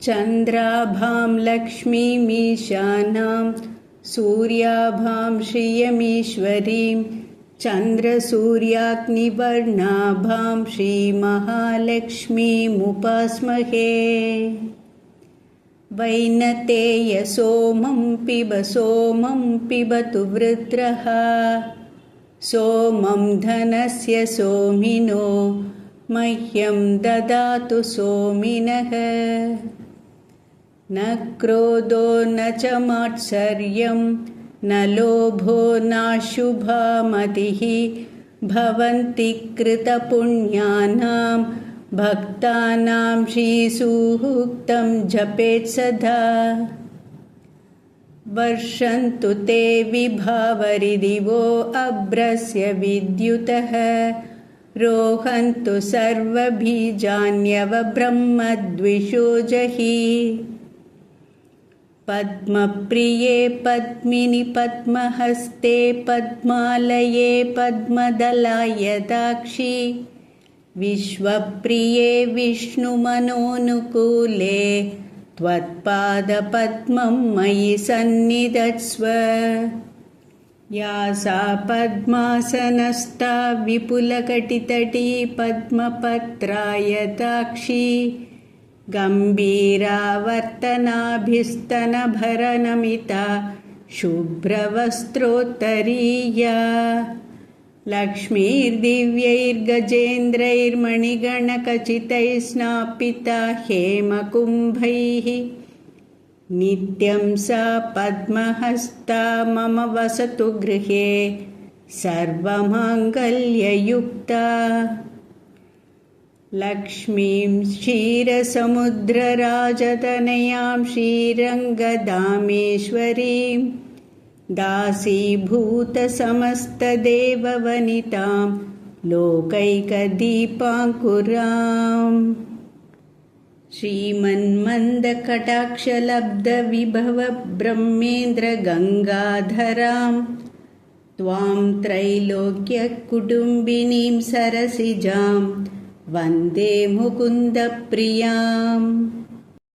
चन्द्राभां लक्ष्मीमीशानां सूर्याभां श्रियमीश्वरीं चन्द्रसूर्याग्निवर्णाभां श्रीमहालक्ष्मीमुपास्महे। वैनतेय सोमं पिबतु वृत्रः सोमं धनस्य सोमिनो मह्यं ददातु सोमिनः। न क्रोधो न च मात्सर्यं न लोभो नाशुभा मतिः भवन्ति कृतपुण्यानां भक्तानां श्रीसूक्तं जपेत् सदा। वर्षन्तु ते विभावरिदिवो अभ्रस्य विद्युतः रोहन्तु सर्वबीजान्यव ब्रह्मद्विषोजहि। पद्मप्रिये पद्मिनि पद्महस्ते पद्मालये पद्मदलायताक्षि विश्वप्रिये विष्णुमनोनुकूले त्वत्पादपद्मं मयि सन्निधत्स्व। या सा पद्मासनस्था विपुलकटितटी पद्मपत्रायताक्षी गम्भीरावर्तनाभिस्तनभरनमिता शुभ्रवस्त्रोत्तरीया। लक्ष्मीर्दिव्यैर्गजेन्द्रैर्मणिगणखचितैः स्नापिता हेमकुम्भैः नित्यं सा पद्महस्ता मम वसतु गृहे सर्वमाङ्गल्ययुक्ता। लक्ष्मीं क्षीरसमुद्रराजतनयां श्रीरङ्गधामेश्वरीं दासीभूतसमस्तदेववनितां लोकैकदीपाङ्कुराम्। श्रीमन्मन्दकटाक्षलब्धविभव ब्रह्मेन्द्रगङ्गाधरां त्वां त्रैलोक्यकुटुम्बिनीं सरसिजां वन्दे मुकुन्दप्रियाम्।